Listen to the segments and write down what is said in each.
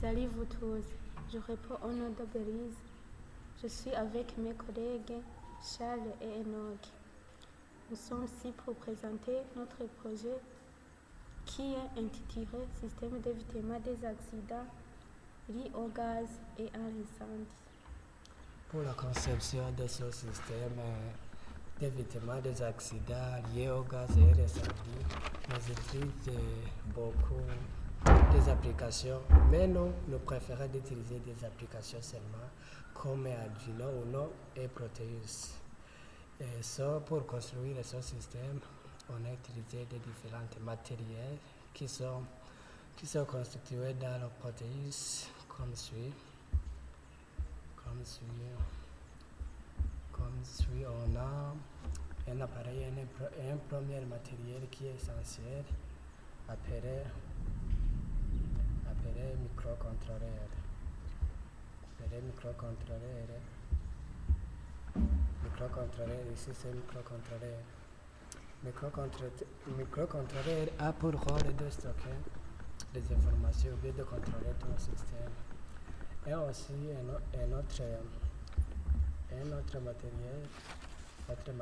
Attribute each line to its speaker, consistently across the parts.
Speaker 1: Salut vous tous, je réponds au nom de Belize. Je suis avec mes collègues Charles et Enoch. Nous sommes ici pour présenter notre projet qui est intitulé Système d'évitement des accidents liés au gaz et à l'incendie.
Speaker 2: Pour la conception de ce système d'évitement des accidents liés au gaz et à l'incendie, nous utilisons beaucoup des applications, mais nous préférons d'utiliser des applications seulement comme Arduino Uno et Proteus. Pour construire ce système, on a utilisé des différents matériels qui sont constitués dans le Proteus comme suit. On a un appareil, un premier matériel qui est essentiel, appelé microcontrôleur. Ici c'est microcontrôleur. Microcontrôleur a pour rôle de stocker les informations ou bien de contrôler tout le système. Et aussi un autre matériel appelé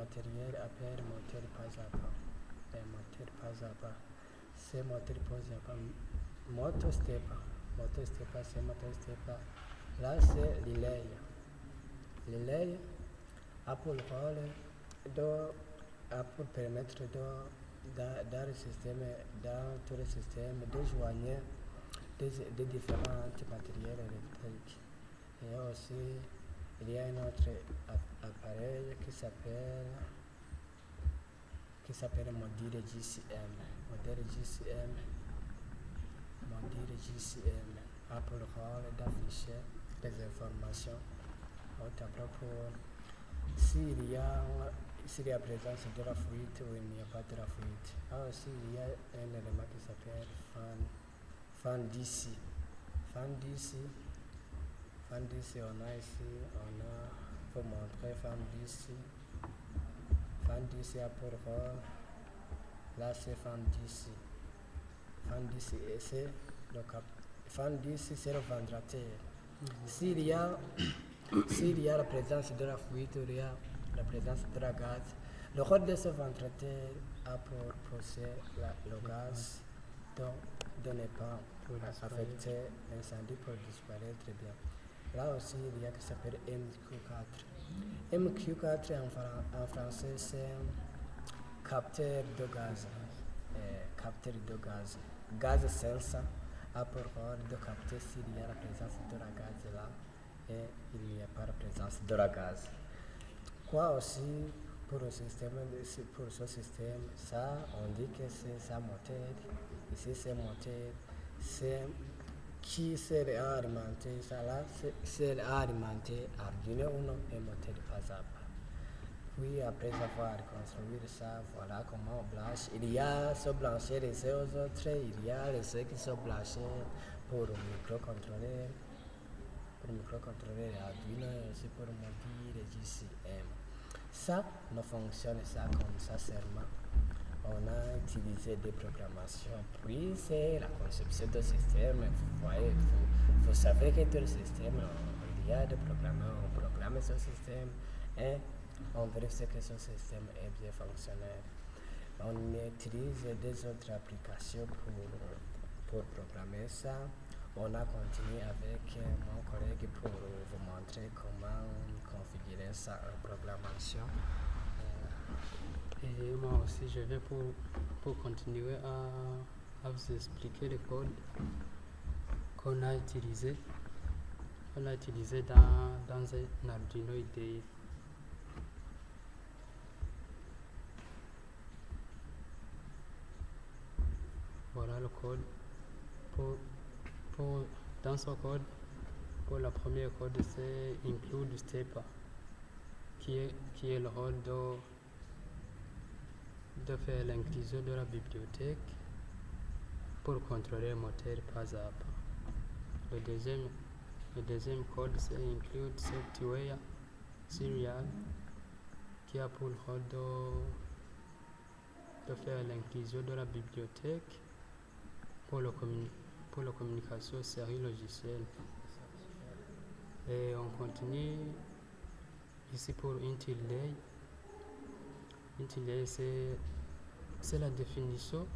Speaker 2: moteur pas à pas. C'est moteur pas à pas. Motostepa, c'est motostepa. Là c'est relay. Relay a pour rôle pour permettre dans tout le système de joindre des différents matériels électriques. Et aussi, il y a un autre appareil qui s'appelle module GCM. Module GCM a pour rôle d'afficher les informations au tableau pour s'il y a présence de la fuite ou il n'y a pas de la fuite. Aussi, il y a un élément qui s'appelle fan DC. Pour montrer fan DC a pour rôle, là c'est fan DC c'est le ventilateur. S'il y a la présence de la fuite ou il y a la présence de la gaz, le rôle de ce ventilateur a pour pousser le gaz de ne pas affecter l'incendie pour disparaître bien. Là aussi, il y a qui s'appelle MQ4. MQ4 en français, c'est capteur de gaz. Gaz sensor a pour rôle de capter s'il y a la présence de la gaz là et il n'y a pas la présence de la gaz. Quoi aussi pour ce système, ça on dit que c'est ça moteur. Ici c'est moteur, c'est qui sert à alimenter ça là, c'est à alimenter Arduino Uno et moteur pas à pas. Puis après avoir construit ça, voilà comment on blanche. Il y a ce blanchir les autres, il y a les ceux qui sont blanchis pour le microcontrôleur Arduino et aussi pour le module GCM. Ça ne fonctionne ça comme ça seulement. On a utilisé des programmations, puis c'est la conception de système. Vous voyez, vous savez que tout le système, il y a des programmeurs, on programme ce système et on vérifie que ce système est bien fonctionnel. On utilise des autres applications pour programmer ça. On a continué avec mon collègue pour vous montrer comment configurer ça en programmation.
Speaker 3: Et moi aussi, je vais pour continuer à vous expliquer le code qu'on a utilisé. On a utilisé dans un Arduino IDE. Voilà le code. Dans ce code, pour la première code, c'est include step qui est le rôle de faire l'inclusion de la bibliothèque pour contrôler le moteur pas à pas. Le deuxième code, c'est include software serial qui a pour le rôle de faire l'inclusion de la bibliothèque pour le pour la communication série logicielle. Et on continue ici pour IntelliLay. IntelliLay, c'est la définition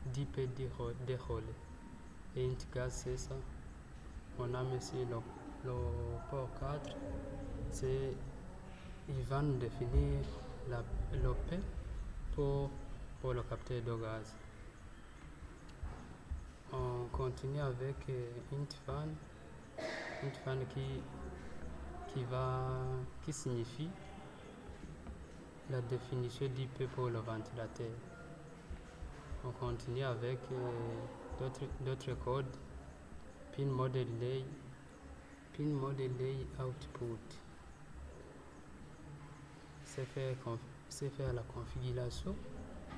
Speaker 3: d'IP des relais. Et IntGaz, c'est ça. On a ici le port 4. Il va nous définir l'OP pour le capteur de gaz. On continue avec IntFan. IntFan qui signifie la définition d'IP pour le ventilateur. On continue avec d'autres codes. Pin Model Lay Output. C'est faire la configuration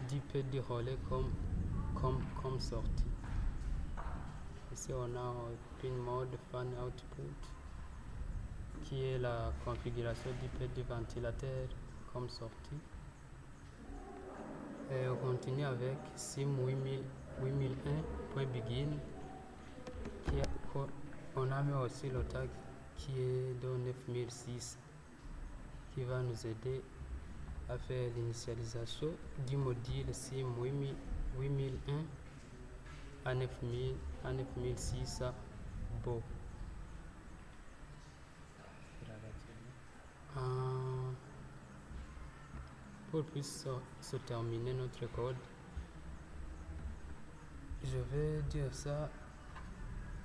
Speaker 3: d'IP du relais comme sortie. Ici on a Pin Mode Fan Output qui est la configuration d'IP du ventilateur comme sortie. Et on continue avec SIM 8001.begin. On a mis aussi le tag qui est de 9006 qui va nous aider à faire l'initialisation du module SIM 8001 à 9006 beau. Pour plus se terminer notre code, je vais dire ça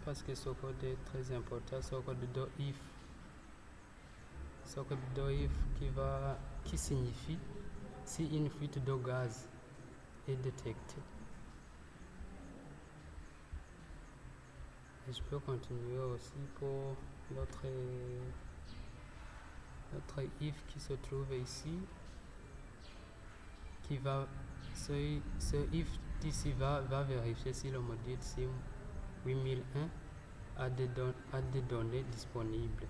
Speaker 3: parce que ce code est très important, ce code de if. Ce code de if qui signifie si une fuite de gaz est détectée. Et je peux continuer aussi pour notre if qui se trouve ici. Ce if d'ici va vérifier si le module SIM 8001 a des données disponibles.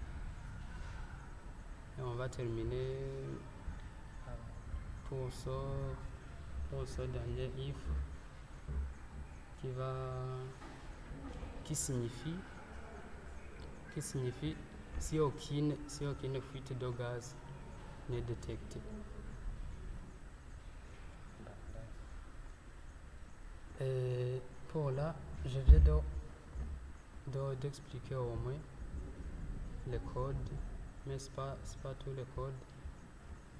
Speaker 3: Et on va terminer pour ce dernier if qui signifie si aucune fuite de gaz n'est détectée. Et pour là, je viens d'expliquer au moins les codes, mais ce n'est pas tous les codes.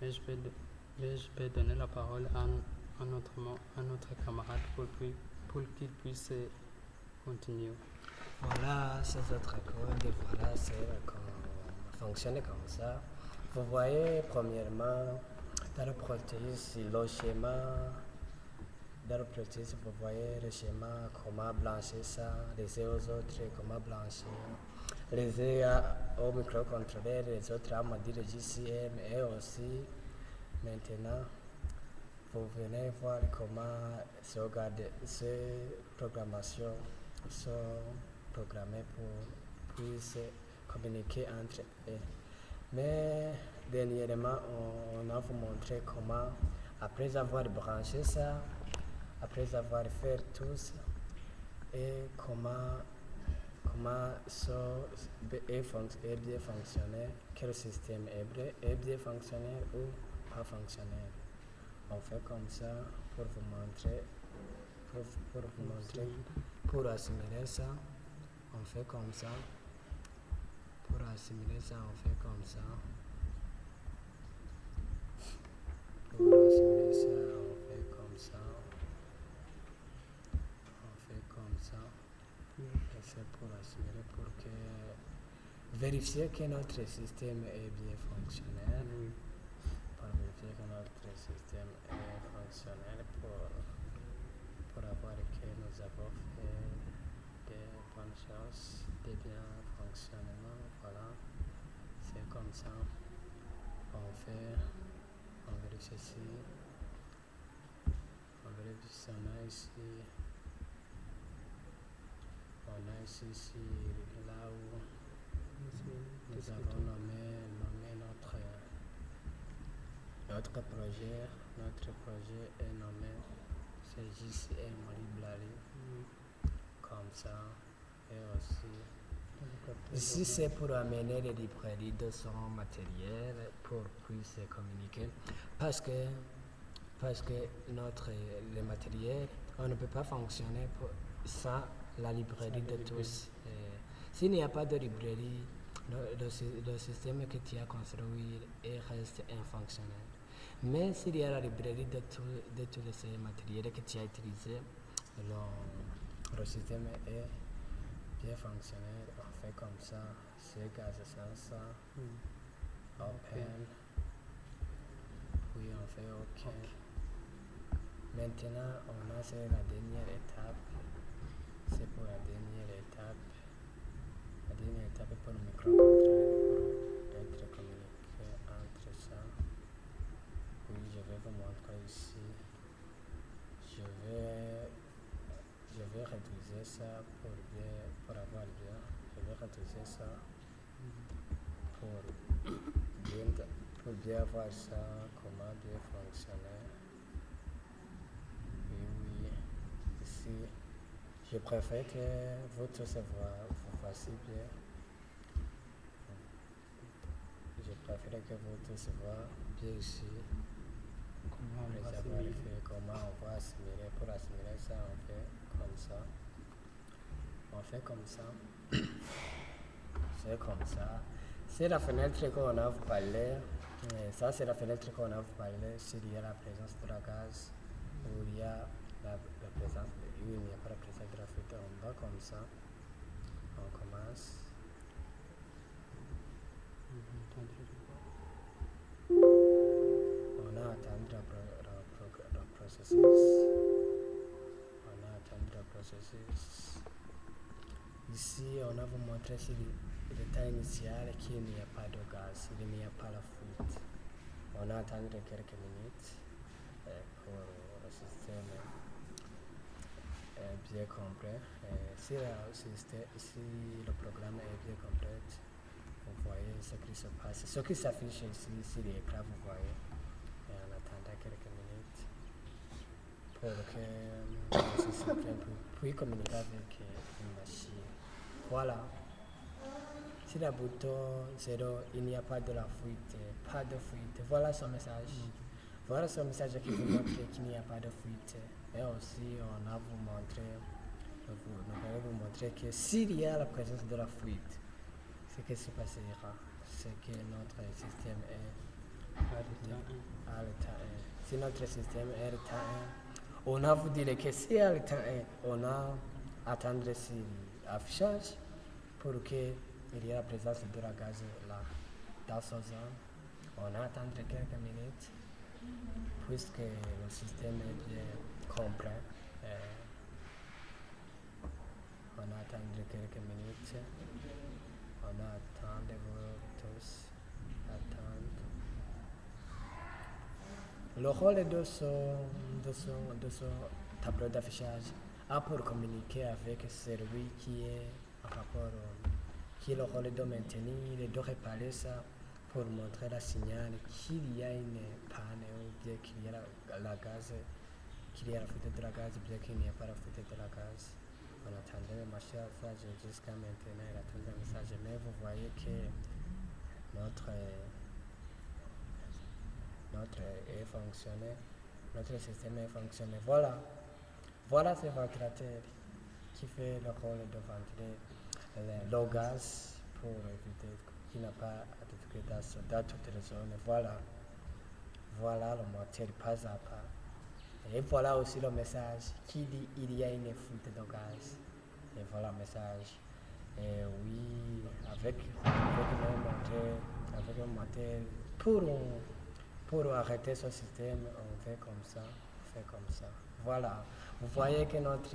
Speaker 3: Mais je vais donner la parole à notre camarade pour qu'il puisse continuer.
Speaker 2: Voilà ces autres codes, et voilà, fonctionne comme ça. Vous voyez, premièrement, dans le processus, le schéma. Dans le processus, vous voyez le schéma, comment blanchir ça, les aux autres, comment blanchir. Les au microcontrôleur, les autres à module JCM et aussi, maintenant, vous venez voir comment ces programmations sont programmées pour puissent communiquer entre eux. Mais dernièrement, on a vous montré comment, après avoir branché ça, après avoir fait tout ça, et comment ça est bien fonctionné, quel système est bien fonctionnel ou pas fonctionnel. On fait comme ça pour vous montrer, pour assimiler ça, on fait comme ça. Pour assimiler ça, on fait comme ça. Pour assimiler ça, on fait comme ça. Et c'est pour assimiler, pour vérifier que notre système est bien fonctionnel. Pour vérifier que notre système est fonctionnel, pour avoir que nous avons fait des bonnes choses, des bien fonctionnements. Voilà, c'est comme ça. On vérifie ici. On vérifie, on a ici là où nous avons nommé notre projet. Notre projet est nommé, c'est JCM Library. Comme ça, Et aussi, ici c'est pour amener les librairies de son matériel pour puisse communiquer parce que le matériel, on ne peut pas fonctionner sans la librairie de tous. S'il n'y a pas de librairie, le système que tu as construit reste infonctionnel. Mais s'il y a la librairie de tous ces matériels que tu as utilisés, le système est bien fonctionnel. On fait comme ça, c'est gaz sans ça, open, puis on fait OK. Maintenant, on a fait la dernière étape. C'est pour la dernière étape. La dernière étape est pour le microcontrôleur pour être communiqué entre ça. Oui, je vais vous montrer ici. Je vais réduire ça pour avoir bien. Je vais réduire ça pour bien voir ça, comment bien fonctionner. Oui, ici, je préfère que vous tous vous fassiez bien. Je préfère que vous tous voyez bien ici.
Speaker 3: Comment on va
Speaker 2: Comment on va assimiler. Pour assimiler ça, on fait comme ça. On fait comme ça. C'est comme ça. C'est la fenêtre qu'on a parlé. Ça, c'est la fenêtre qu'on a parlé. S'il y a la présence de la gaz, ou il y a la présence de l'huile, il n'y a pas la présence de la fuite. On va comme ça. On commence. On a attendu le processus. On a attendu le processus. Ici, on a vous montré sur l'état initial qu'il n'y a pas de gaz, il n'y a pas la fuite. On a attendu quelques minutes pour le système bien complet. Si le programme est bien complet, vous voyez ce qui se passe. Ce qui s'affiche ici sur l'écran, vous voyez. Et on attendait quelques minutes pour que le système puisse communiquer avec une machine. Voilà. Sur le bouton 0, il n'y a pas de la fuite, pas de fuite. Voilà son message. Voilà son message qui vous montre qu'il n'y a pas de fuite. Et aussi, on a vous montrer que s'il y a la présence de la fuite, ce qui se passera, c'est que notre système est à l'état 1. Si notre système est à l'état 1, on a vous dire que si à l'état 1, on a attendre sur l'affichage pour qu'il y ait la présence de la gaz là, dans ce zone. On a attendre quelques minutes puisque le système est bien complet. On a attendu quelques minutes. On a attendu tous. Attendre. Le rôle de ce tableau d'affichage a pour communiquer avec celui qui est en rapport, qui est le rôle de maintenir et de réparer ça pour montrer la signal qu'il y a une panne ou bien qu'il y a la gaz, qu'il y a la fuite de la gaz ou bien qu'il n'y a pas la fuite de la gaz. On attendait le message jusqu'à maintenant, il attendait le message, mais vous voyez que notre système est fonctionné. Voilà ce ventilateur qui fait le rôle de ventiler le gaz pour éviter qu'il n'a pas à détruire dans toutes les zones. Voilà le moteur pas à pas. Et voilà aussi le message qui dit il y a une fuite de gaz. Et voilà le message. Et oui, avec le moteur, pour arrêter ce système, on fait comme ça. Voilà. Vous voyez que notre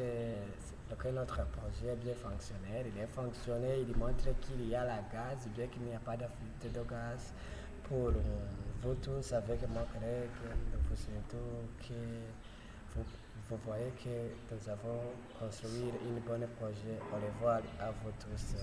Speaker 2: projet est bien fonctionnel. Il est fonctionnel, il montre qu'il y a la gaz, bien qu'il n'y a pas de fuite de gaz. Pour vous tous, avec mon collègue, vous surtout que vous voyez que nous avons construit un bon projet. Au revoir à vous tous.